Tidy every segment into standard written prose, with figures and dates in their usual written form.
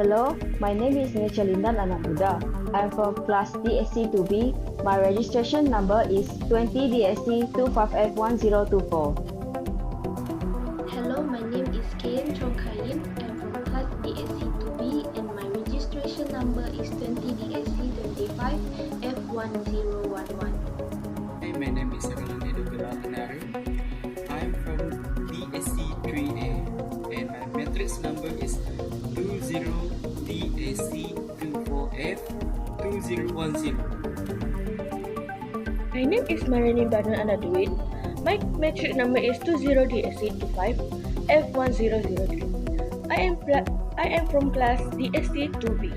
Hello, my name is Nechalinda Anak Muda. I'm from class DSC2B. My registration number is 20DSC25F1024. Hello, my name is Kayan Chongkayin. I'm from class DSC2B and my registration number is 20DSC25F1011. Hi, my name is Rolando Gulatanari. I'm from DSC3A and my matrix number is 20DSC24F2010. My name is Marini Banu Anaduit. My matric number is 20DSC25F1003. I am from class DSC2B.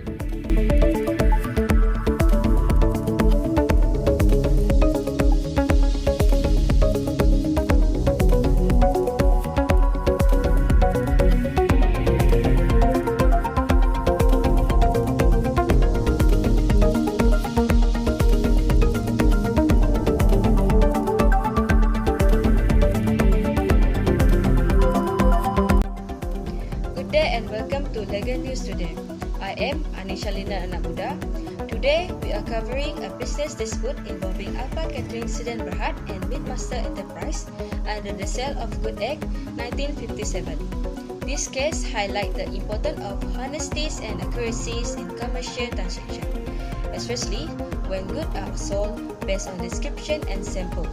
Good day and welcome to Legal News Today. I am Anisha Lina Anak Muda. Today we are covering a business dispute involving Alpha Catering Sidan Berhad and Midmaster Enterprise under the Sale of Good Act 1957. This case highlights the importance of honesty and accuracies in commercial transactions, especially when goods are sold based on description and sample.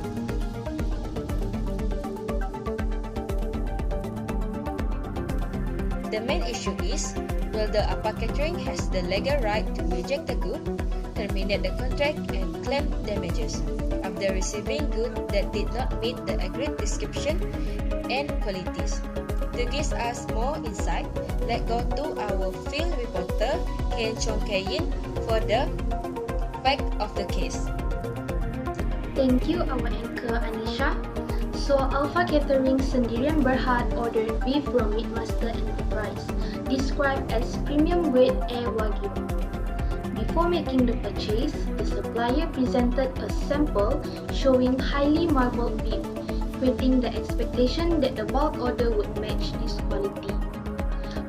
The main issue is whether Alpha Catering has the legal right to reject the good, terminate the contract, and claim damages after receiving goods that did not meet the agreed description and qualities. To give us more insight, let's go to our field reporter Ken Chong Kayin for the fact of the case. Thank you, our anchor Anisha. So, Alpha Catering Sendirian Berhad ordered beef from Midmaster Enterprise, described as premium grade A Wagyu. Before making the purchase, the supplier presented a sample showing highly marbled beef, creating the expectation that the bulk order would match this quality.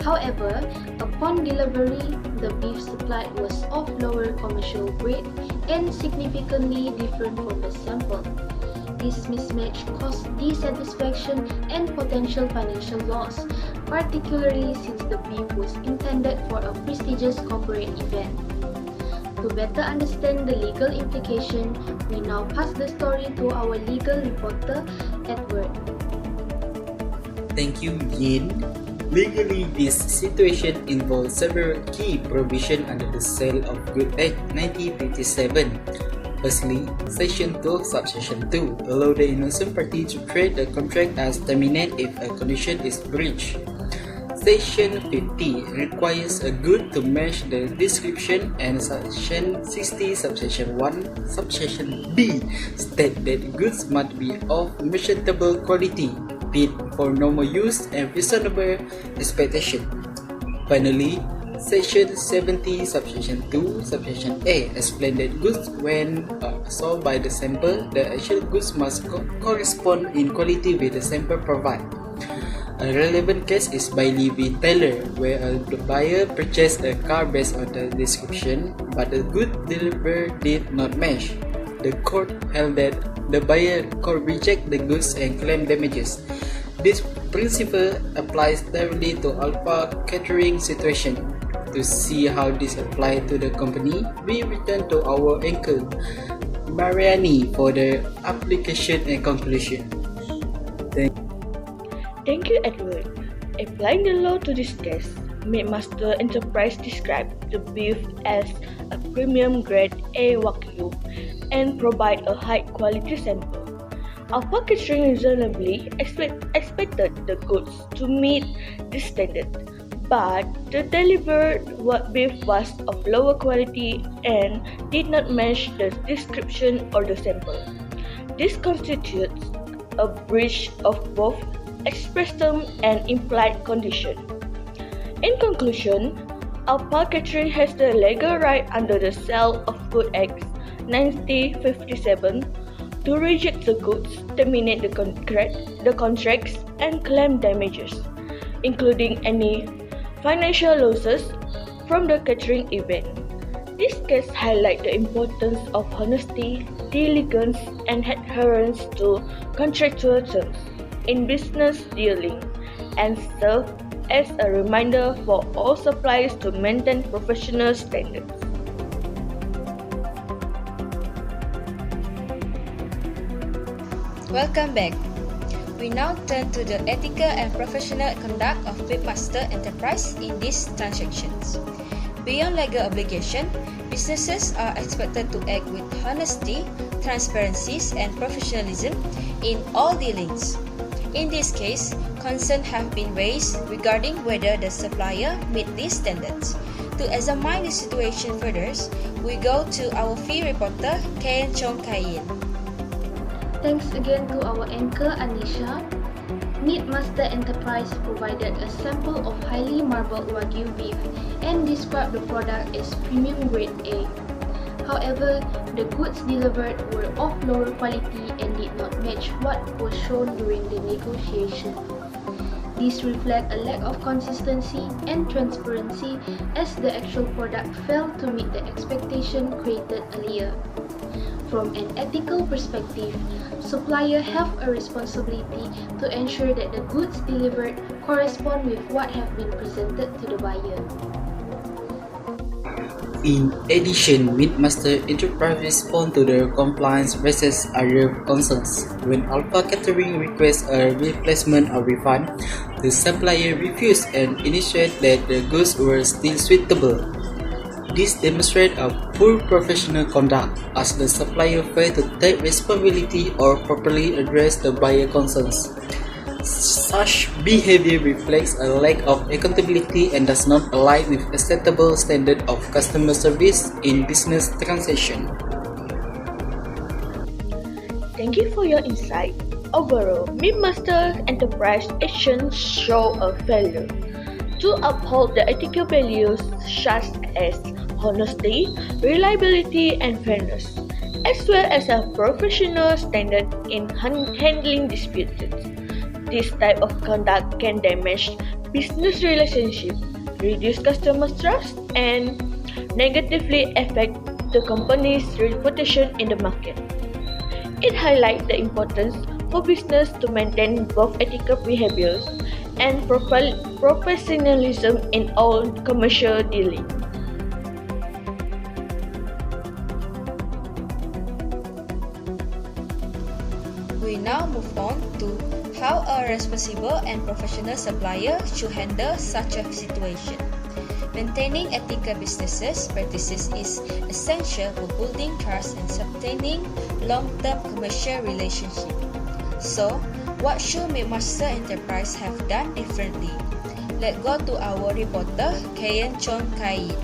However, upon delivery, the beef supplied was of lower commercial grade and significantly different from the sample. This mismatch caused dissatisfaction and potential financial loss, particularly since the beef was intended for a prestigious corporate event. To better understand the legal implication, we now pass the story to our legal reporter, Edward. Thank you, Yin. Legally, this situation involves several key provisions under the Sale of Goods Act 1957. Firstly, Section 2, Subsection 2 allow the innocent party to treat the contract as terminate if a condition is breached. Section 50 requires a good to match the description, and Section 60, Subsection 1, Subsection B state that goods must be of merchantable quality, fit for normal use and reasonable expectation. Finally, Section 70, Subsection 2, Subsection A explains that goods when sold by the sample, the actual goods must correspond in quality with the sample provided. A relevant case is Bailey v. Taylor, where the buyer purchased a car based on the description, but the goods delivered did not match. The court held that the buyer could reject the goods and claim damages. This principle applies directly to Alpha Catering situation. To see how this applies to the company, we return to our anchor, Mariani, for the application and conclusion. Thank you, Edward. Applying the law to this case, Midmaster Enterprise described the beef as a premium grade A Wagyu and provide a high quality sample. Alpha Catering reasonably expected the goods to meet this standard, but the delivered beef was of lower quality and did not match the description or the sample. This constitutes a breach of both express term and implied condition. In conclusion, Alpha Catering has the legal right under the Sale of Goods Act 1957 to reject the goods, terminate the contracts, and claim damages, including any financial losses from the catering event. This case highlights the importance of honesty, diligence, and adherence to contractual terms in business dealing, and serve as a reminder for all suppliers to maintain professional standards. Welcome back. We now turn to the ethical and professional conduct of Webmaster Enterprise in these transactions. Beyond legal obligation, businesses are expected to act with honesty, transparency, and professionalism in all dealings. In this case, concerns have been raised regarding whether the supplier meet these standards. To examine the situation further, we go to our fee reporter, Kayan Chong Kayin. Thanks again to our anchor Anisha. Meatmaster Enterprise provided a sample of highly marbled Wagyu beef and described the product as premium grade A. However, the goods delivered were of lower quality and did not match what was shown during the negotiation. This reflects a lack of consistency and transparency as the actual product failed to meet the expectation created earlier. From an ethical perspective, suppliers have a responsibility to ensure that the goods delivered correspond with what have been presented to the buyer. In addition, Meatmaster Enterprise respond to the compliance versus other concerns. When Alpha Catering requests a replacement or refund, the supplier refused and initiated that the goods were still suitable. This demonstrates a poor professional conduct as the supplier failed to take responsibility or properly address the buyer concerns. Such behavior reflects a lack of accountability and does not align with acceptable standards of customer service in business transactions. Thank you for your insight. Overall, Meatmaster Enterprise actions show a failure to uphold the ethical values such as honesty, reliability, and fairness, as well as a professional standard in handling disputes. This type of conduct can damage business relationships, reduce customer trust, and negatively affect the company's reputation in the market. It highlights the importance for business to maintain both ethical behaviors and professionalism in all commercial dealing. We now move on to how a responsible and professional supplier should handle such a situation. Maintaining ethical business practices is essential for building trust and sustaining long-term commercial relationships. So, what should Meatmaster Enterprise have done differently? Let's go to our reporter, Kayan Chong Kayin.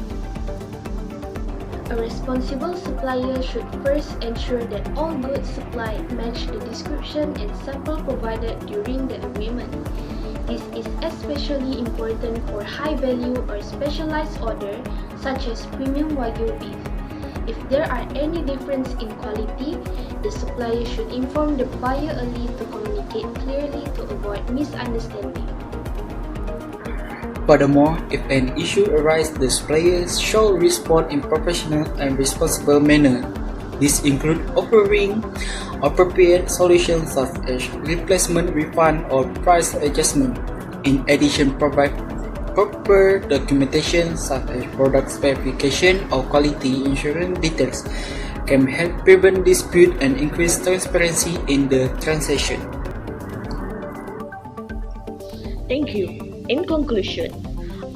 A responsible supplier should first ensure that all goods supplied match the description and sample provided during the agreement. This is especially important for high-value or specialized orders such as premium Wagyu beef. If there are any difference in quality, the supplier should inform the buyer early to communicate clearly to avoid misunderstanding. Furthermore, if an issue arises, the supplier shall respond in professional and responsible manner. This includes offering appropriate solutions such as replacement, refund, or price adjustment. In addition, provide proper documentation such as product specification or quality insurance details can help prevent dispute and increase transparency in the transaction. Thank you. In conclusion,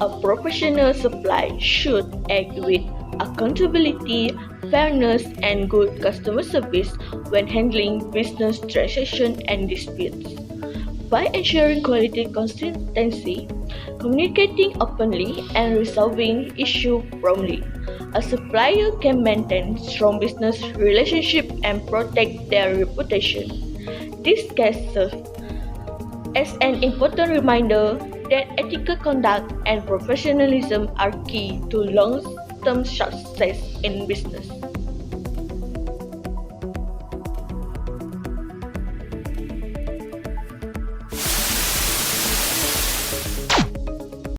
a professional supplier should act with accountability, fairness, and good customer service when handling business transactions and disputes. By ensuring quality consistency, communicating openly, and resolving issues promptly, a supplier can maintain strong business relationships and protect their reputation. This case serves as an important reminder that ethical conduct and professionalism are key to long-term success in business.